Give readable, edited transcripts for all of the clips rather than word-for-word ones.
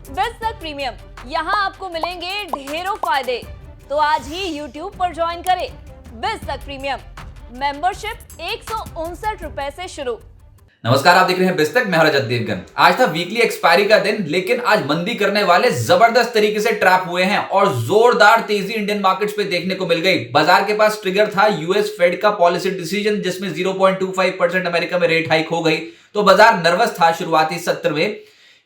Business premium, यहाँ आपको मिलेंगे ढेरों फायदे। तो आज ही YouTube पर ज्वाइन करें। बिज़नेस प्रीमियम मेंबरशिप 159 रुपए से शुरू। नमस्कार, आप देख रहे हैं बिस्तक। मैं रजत देवगन। आज था वीकली एक्सपायरी का दिन, लेकिन आज मंदी करने वाले जबरदस्त तरीके से ट्रैप हुए हैं और जोरदार तेजी इंडियन मार्केट्स पे देखने को मिल गई। बाजार के पास ट्रिगर था यूएस फेड का पॉलिसी डिसीजन, जिसमें 0.25% अमेरिका में रेट हाइक हो गई। तो बाजार नर्वस था शुरुआती सत्र में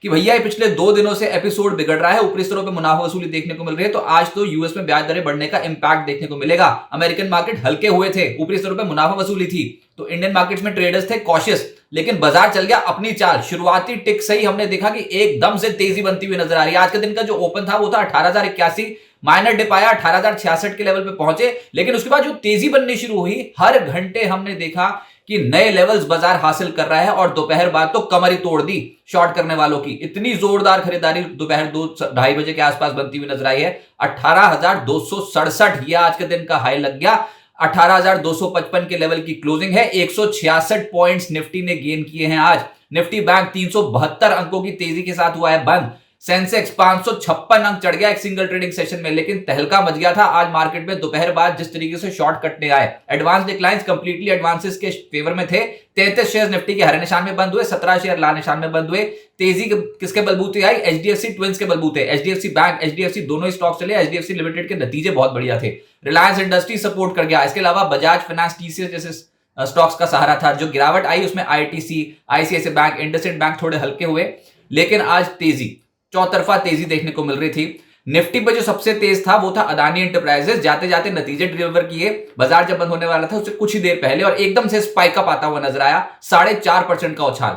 कि भैया ये पिछले 2 दिनों से एपिसोड बिगड़ रहा है, ऊपरी स्तरों पे मुनाफा वसूली देखने को मिल रही है, तो आज तो यूएस में ब्याज दरें बढ़ने का इंपैक्ट देखने को मिलेगा। अमेरिकन मार्केट हल्के हुए थे, ऊपरी स्तरों पे मुनाफा वसूली थी, तो इंडियन मार्केट्स में ट्रेडर्स थे कॉशियस, लेकिन बाजार चल गया अपनी चाल। शुरुआती टिक सही हमने देखा कि एकदम से तेजी बनती हुई नजर आ रही है। आज के दिन का जो ओपन था वो था 18,081, माइनर डिप आया 18,066 के लेवल पे पहुंचे, लेकिन उसके बाद जो तेजी बननी शुरू हुई, हर घंटे हमने देखा कि नए लेवल्स बाजार हासिल कर रहा है और दोपहर बाद तो कमर ही तोड़ दी शॉर्ट करने वालों की। इतनी जोरदार खरीदारी दोपहर 2-2:30 बजे के आसपास बनती हुई नजर आई है। 18,267 ये आज के दिन का हाई लग गया। 18,255 के लेवल की क्लोजिंग है। 166 पॉइंट्स निफ्टी ने गेन किए हैं आज। निफ्टी बैंक 372 अंकों की तेजी के साथ हुआ है बंद। सेंसेक्स 556 अंक चढ़ गया एक सिंगल ट्रेडिंग सेशन में, लेकिन तहलका मच गया था आज मार्केट में दोपहर बाद जिस तरीके से शॉर्ट कटने आए। एडवांस डिक्लाइंस कंप्लीटली एडवांसेस के फेवर में थे। 33 शेयर निफ्टी के हरे निशान में बंद हुए, 17 शेयर लाल निशान में बंद हुए। तेजी किसके बलबूते आई? एचडीएफसी ट्विंस के बलबूते। एचडीएफसी बैंक, एचडीएफसी दोनों ही स्टॉक चले। एचडीएफसी लिमिटेड के नतीजे बहुत बढ़िया थे। रिलायंस इंडस्ट्री सपोर्ट कर गया। इसके अलावा बजाज फाइनेंस, टीसीएस जैसे स्टॉक्स का सहारा था। जो गिरावट आई उसमें ITC, ICICI bank, IndusInd bank थोड़े हल्के हुए, लेकिन आज तेजी चौतरफा तेजी देखने को मिल रही थी। निफ्टी पे जो सबसे तेज था वो था अदानी एंटरप्राइजेस। जाते जाते नतीजे डिलीवर किए। बाजार जब बंद होने वाला था उससे कुछ ही देर पहले और एकदम से स्पाइक अप आता हुआ नजर आया। 4.5% का उछाल।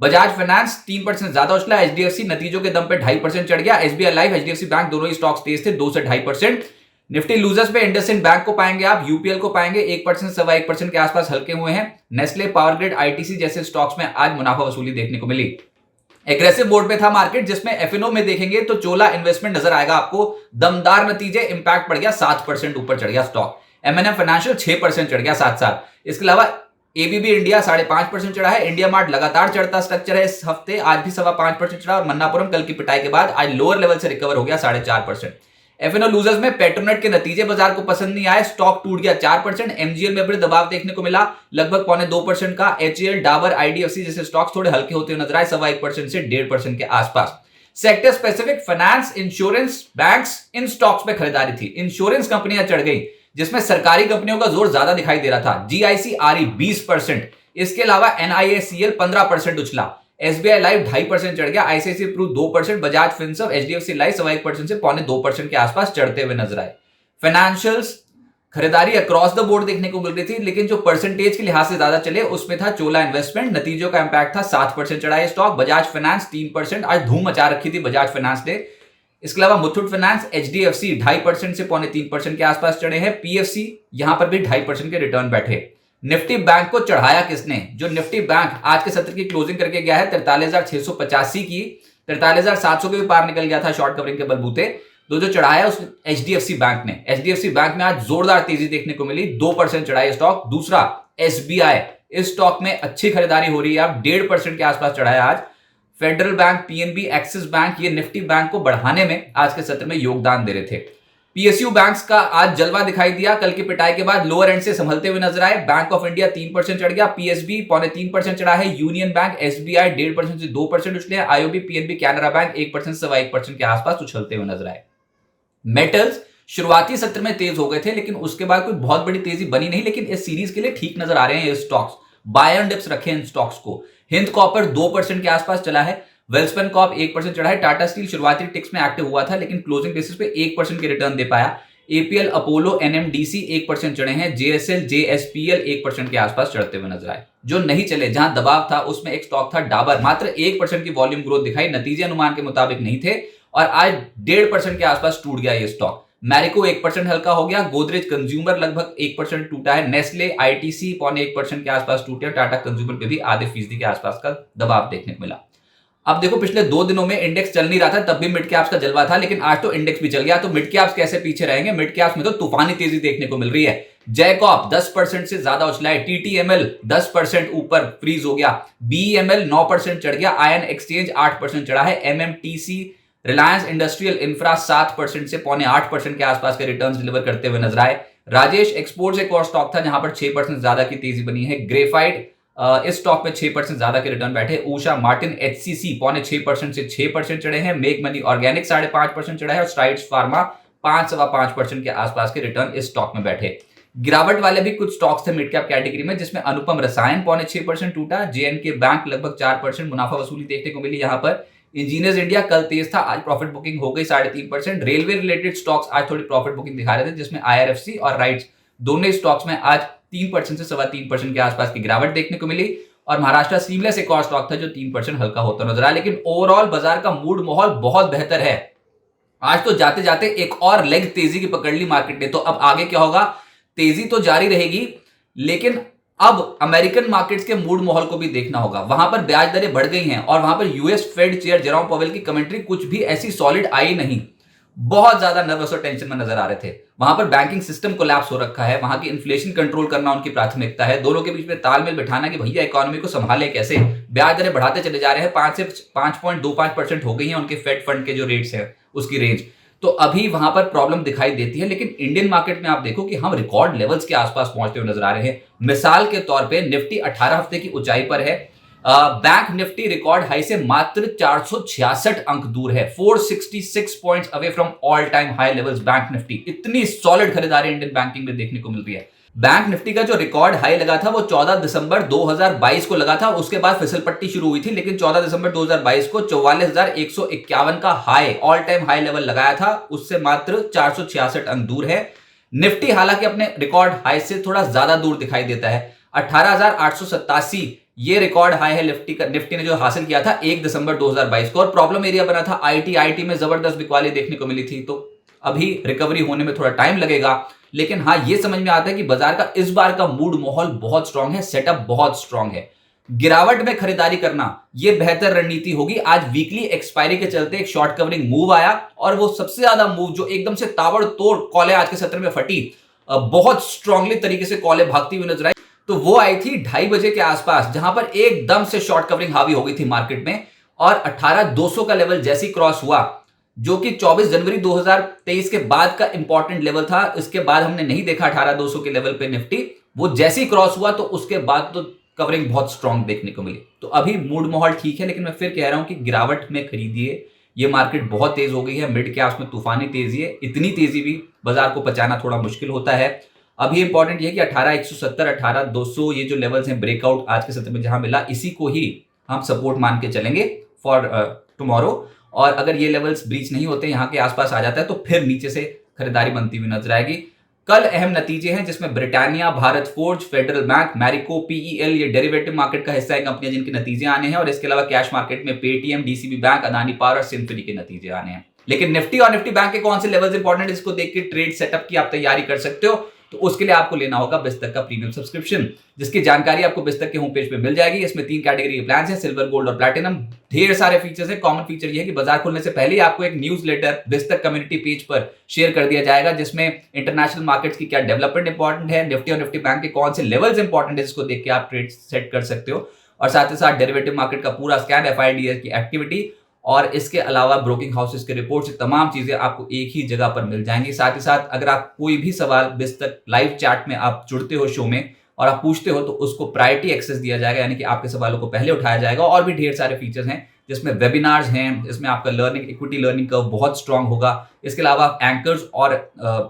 बजाज फाइनेंस 3% ज्यादा उछला। एचडीएफसी नतीजों के दम पे 2.5% चढ़ गया। एसबीआई लाइफ, एचडीएफसी बैंक दोनों ही स्टॉक्स तेज थे, 2 से 2.5%। निफ्टी लूजर्स पे इंडसइंड बैंक को पाएंगे आप, यूपीएल को पाएंगे 1%, 1.25% के आसपास हल्के हुए हैं। नेस्ले, पावर ग्रिड, आईटीसी जैसे स्टॉक्स में आज मुनाफा वसूली देखने को मिली। एग्रेसिव मोड पे था मार्केट, जिसमें एफएनओ में देखेंगे तो चोला इन्वेस्टमेंट नजर आएगा आपको। दमदार नतीजे, इंपैक्ट पड़ गया, 7% ऊपर चढ़ गया स्टॉक। एमएनएम फाइनेंशियल 6% चढ़ गया साथ साथ। इसके अलावा एबीबी इंडिया 5.5% चढ़ा है। इंडिया मार्ट लगातार चढ़ता स्ट्रक्चर है इस हफ्ते, आज भी 5.25% चढ़ा और मन्नापुरम कल की पिटाई के बाद आज लोअर लेवल से रिकवर हो गया 4.5%। एफएनओ लूजर्स में पेट्रोनेट के नतीजे बाजार को पसंद नहीं आए, स्टॉक टूट गया 4%। एमजीएल में भी दबाव देखने को मिला लगभग 1.25% का। एचएएल, डाबर, आईडीएफसी जैसे स्टॉक्स थोड़े हल्के होते हुए नजर आए, 1.25% से 1.5% के आसपास। Sector specific finance, insurance, banks, इन स्टॉक्स पे खरीदारी थी। इंश्योरेंस कंपनियां चढ़ गई, जिसमें सरकारी कंपनियों का जोर ज्यादा दिखाई दे रहा था। जीआईसी-आरई 20%, इसके अलावा एनआईएसीएल 15% उछला। एसबीआई लाइफ 2.5% चढ़ गया। ICICI Pru 2%, Bajaj Finserv, HDFC life 1.25% से 1.25% के आसपास चढ़ते हुए नजर आए। फाइनेंशियल्स खरीदारी अक्रॉस द बोर्ड देखने को मिल रही थी, लेकिन जो परसेंटेज के लिहाज से ज्यादा चले उसमें था चोला इन्वेस्टमेंट। नतीजों का इंपैक्ट था, 7% चढ़ा ये स्टॉक। बजाज फाइनेंस 3%, आज धूम मचा रखी थी बजाज फाइनेंस ने। इसके अलावा मुथूट फाइनेंस, एचडीएफसी 2.5% से 3.25% के आसपास चढ़े हैं। पीएफसी यहां पर भी 2.5% के रिटर्न बैठे। निफ्टी बैंक को चढ़ाया किसने? जो निफ्टी बैंक आज के सत्र की क्लोजिंग करके गया है 43,685 की, 43,700 के भी पार निकल गया था शॉर्ट कवरिंग के बलबूते। जो चढ़ाया उस एचडीएफसी बैंक ने। एचडीएफसी बैंक में आज जोरदार तेजी देखने को मिली, 2% चढ़ा ये स्टॉक। दूसरा एसबीआई, इस स्टॉक में अच्छी खरीदारी हो रही है, अब 1.5% के आसपास चढ़ाया आज। Federal bank, PNB, axis bank, ये निफ्टी बैंक को बढ़ाने में आज के सत्र में योगदान दे रहे थे। पीएसयू बैंक्स का आज जलवा दिखाई दिया, कल की पिटाई के बाद लोअर एंड से संभलते हुए नजर आए। बैंक ऑफ इंडिया 3% चढ़ गया। पीएसबी 3.25% चढ़ा है। यूनियन बैंक, एसबीआई 1.5% से 2% उछले। आईओबी, पीएनबी, कैनरा बैंक 1% से 1% के आसपास उछलते हुए नजर आए। मेटल्स शुरुआती सत्र में तेज हो गए थे, लेकिन उसके बाद कोई बहुत बड़ी तेजी बनी नहीं, लेकिन इस सीरीज के लिए ठीक नजर आ रहे हैं ये स्टॉक्स। बाय एंड डिप्स रखे इन स्टॉक्स को। हिंद कॉपर 2% के आसपास चला है। वेल्सपन कॉप 1% चढ़ा है। टाटा स्टील शुरुआती टिक्स में एक्टिव हुआ था, लेकिन क्लोजिंग बेसिस पे 1% के रिटर्न दे पाया। एपीएल, अपोलो, एनएमडीसी 1% चढ़े हैं। जेएसएल, जेएसपीएल 1% के आसपास चढ़ते हुए नजर आए। जो नहीं चले, जहां दबाव था, उसमें एक स्टॉक था डाबर, मात्र 1% की वॉल्यूम ग्रोथ दिखाई, नतीजे अनुमान के मुताबिक नहीं थे और आज 1.5% के आसपास टूट गया ये स्टॉक। मैरिको 1% हल्का हो गया। गोदरेज कंज्यूमर लगभग 1% टूटा है। नेस्ले, आईटीसी 0.1% के आसपास टूटे। टाटा कंज्यूमर पे भी आधे फीसदी के आसपास का दबाव देखने को मिला। अब देखो, पिछले 2 दिनों में इंडेक्स चल नहीं रहा था, तब भी मिड कैप्स का जलवा था, लेकिन आज तो इंडेक्स भी चल गया, तो मिड कैप्स कैसे पीछे रहेंगे? मिड कैप्स में तो तूफानी तेजी देखने को मिल रही है। जैकॉब 10% से ज्यादा उछला है। टीटीएमएल 10% ऊपर फ्रीज हो गया। बीईएमएल 9% चढ़ गया। आयन एक्सचेंज 8% चढ़ा है। एमएमटीसी रिलायंस इंडस्ट्रियल इंफ्रा 7% से 7.25% के आसपास के रिटर्न्स डिलीवर करते हुए नजर आए। राजेश एक्सपोर्ट्स एक और स्टॉक था जहां पर 6% ज्यादा की तेजी बनी है। ग्रेफाइट इस स्टॉक में 6% ज्यादा के रिटर्न बैठे। उषा मार्टिन एचसीसी 6.25% से 6% चढ़े हैं। मेक मनी ऑर्गेनिक 5.5% चढ़ा है और स्ट्राइड्स फार्मा 5.25% के आसपास के रिटर्न इस स्टॉक में बैठे। गिरावट वाले भी कुछ स्टॉक्स थे मिड कैप कैटेगरी में, जिसमें अनुपम रसायन 6.5% टूटा। जेएनके बैंक लगभग 4% मुनाफा वसूली देखने को मिली। यहां पर इंजीनियर्स इंडिया कल तेज था, आज प्रॉफिट बुकिंग हो गई 3.5%। रेलवे रिलेटेड स्टॉक्स आज थोड़ी प्रॉफिट बुकिंग दिखा रहे थे, जिसमें आईआरएफसी और राइट्स दोनों स्टॉक्स में आज 3% से 3.25% के आसपास की गिरावट देखने को मिली। और महाराष्ट्र सीमलेस एक और स्टॉक था जो 3% हल्का होता नजर आया। लेकिन ओवरऑल बाजार का मूड माहौल बहुत बेहतर है। आज तो जाते जाते एक और लेग तेजी की पकड़ ली मार्केट ने। तो अब आगे क्या होगा? तेजी तो जारी रहेगी, लेकिन अब अमेरिकन मार्केट्स के मूड माहौल को भी देखना होगा। वहां पर ब्याज दरें बढ़ गई हैं और वहां पर US Fed chair Jerome Powell की कमेंट्री कुछ भी ऐसी सॉलिड आई नहीं। बहुत ज्यादा नर्वस और टेंशन में नजर आ रहे थे। वहां पर बैंकिंग सिस्टम कोलैप्स हो रखा है, वहां की इन्फ्लेशन कंट्रोल करना उनकी प्राथमिकता है। दोनों के बीच में तालमेल बिठाना कि भैया इकोनॉमी को संभाले कैसे। ब्याज दरें बढ़ाते चले जा रहे हैं, 5 से 5.25% हो गई है उनके फेड फंड के जो रेट्स है उसकी रेंज। तो अभी वहां पर प्रॉब्लम दिखाई देती है। लेकिन इंडियन मार्केट में आप देखो कि हम रिकॉर्ड लेवल्स के आसपास पहुंचते हुए नजर आ रहे हैं। मिसाल के तौर पे निफ्टी 18 हफ्ते की ऊंचाई पर है। बैंक निफ्टी रिकॉर्ड हाई से मात्र 466 अंक दूर है। 466 points away from all time high levels bank Nifty. इतनी सॉलिड खरीदारी इंडियन बैंकिंग में देखने को मिल रही है। बैंक निफ्टी का जो रिकॉर्ड हाई लगा था वो 14 दिसंबर 2022 को लगा था। उसके बाद फिसल पट्टी शुरू हुई थी, लेकिन 14 दिसंबर 2022 को 44,151 का high all time high level लगाया था। उससे मात्र 466 अंक दूर है। निफ्टी हालांकि अपने रिकॉर्ड हाई से थोड़ा ज्यादा दूर दिखाई देता है। 18,887 ये रिकॉर्ड हाई है निफ्टी ने जो हासिल किया था 1 दिसंबर 2022 को। और प्रॉब्लम एरिया बना था आईटी में जबरदस्त बिकवाली देखने को मिली थी। तो अभी रिकवरी होने में थोड़ा टाइम लगेगा, लेकिन हाँ ये समझ में आता है कि बाजार का इस बार का मूड माहौल बहुत स्ट्रांग है, सेटअप बहुत स्ट्रांग है। गिरावट में खरीदारी करना यह बेहतर रणनीति होगी। आज वीकली एक्सपायरी के चलते एक शॉर्ट कवरिंग मूव आया और वो सबसे ज्यादा मूव जो एकदम से ताबड़तोड़ कॉलें आज के सत्र में फटी, बहुत स्ट्रांगली तरीके से कॉलें भागती हुई नजर आई, तो वो आई थी 2:30 बजे के आसपास, जहां पर एकदम से शॉर्ट कवरिंग हावी हो गई थी मार्केट में। और 18,200 का लेवल जैसी क्रॉस हुआ, जो कि 24 जनवरी 2023 के बाद का इंपॉर्टेंट लेवल था, इसके बाद हमने नहीं देखा 18,200 के लेवल पे निफ्टी, वो जैसी क्रॉस हुआ तो उसके बाद तो कवरिंग बहुत स्ट्रांग देखने को मिली। तो अभी मूड माहौल ठीक है, लेकिन मैं फिर कह रहा हूं कि गिरावट में खरीदिए। ये मार्केट बहुत तेज हो गई है, मिड कैप्स में तूफानी तेजी है। इतनी तेजी भी बाजार को पचाना थोड़ा मुश्किल होता है। अभी इंपॉर्टेंट ये है कि 18,170 18,200 ये जो लेवल्स हैं ब्रेकआउट आज के सत्र में जहां मिला, इसी को ही हम सपोर्ट मान के चलेंगे फॉर टुमारो। और अगर ये लेवल्स ब्रीच नहीं होते, यहां के आसपास आ जाता है, तो फिर नीचे से खरीदारी बनती हुई नजर आएगी। कल अहम नतीजे हैं जिसमें Britannia, Bharat forge, federal bank, Marico, PEL ये डेरिवेटिव मार्केट का हिस्सा है कंपनियां जिनके नतीजे आने हैं। और इसके अलावा कैश मार्केट में Paytm, DCB bank, Adani power और सिंफनी के नतीजे आने हैं। लेकिन निफ्टी और निफ्टी बैंक के कौन से लेवल्स इंपॉर्टेंट है, इसको देख के ट्रेड सेटअप की आप तैयारी कर सकते हो। तो उसके लिए आपको लेना होगा बिस्तक का प्रीमियम सब्सक्रिप्शन, जिसकी जानकारी आपको बिस्तक के होम पेज पे मिल जाएगी। इसमें 3 कैटेगरी के प्लान्स हैं, सिल्वर, गोल्ड और प्लैटिनम। ढेर सारे फीचर्स हैं। कॉमन फीचर ये है कि बाजार खुलने से पहले ही आपको एक न्यूज़लेटर बिस्तक कम्युनिटी पेज पर शेयर कर दिया जाएगा, जिसमें इंटरनेशनल मार्केट्स की क्या डेवलपमेंट इंपॉर्टेंट है, निफ्टी और निफ्टी बैंक के कौन से लेवल्स इंपॉर्टेंट है, जिसको देख के आप ट्रेड सेट कर सकते हो। और साथ ही साथ डेरिवेटिव मार्केट का पूरा स्कैन, एफआईडीएस की एक्टिविटी और इसके अलावा ब्रोकिंग हाउसेस के रिपोर्ट से तमाम चीजें आपको एक ही जगह पर मिल जाएंगी। साथ ही साथ अगर आप कोई भी सवाल बिस्तक लाइव चैट में आप जुड़ते हो शो में और आप पूछते हो, तो उसको प्रायोरिटी एक्सेस दिया जाएगा, यानी कि आपके सवालों को पहले उठाया जाएगा। और भी ढेर सारे फीचर्स हैं, जिसमें वेबिनार्स हैं, इसमें आपका लर्निंग इक्विटी लर्निंग कर्व बहुत स्ट्रांग होगा। इसके अलावा आप एंकर्स और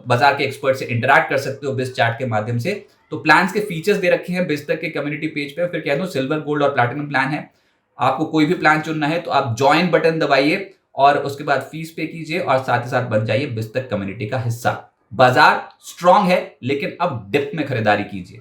बाजार के एक्सपर्ट से इंटरैक्ट कर सकते हो बिस चैट के माध्यम से। तो प्लान्स के फीचर्स दे रखे हैं बिस्तक के कम्युनिटी पेज पे। फिर कह दूं सिल्वर, गोल्ड और प्लैटिनम प्लान है। आपको कोई भी प्लान चुनना है तो आप ज्वाइन बटन दबाइए और उसके बाद फीस पे कीजिए और साथ ही साथ बन जाइए बिस्तक कम्युनिटी का हिस्सा। बाजार स्ट्रांग है, लेकिन अब डिप में खरीदारी कीजिए।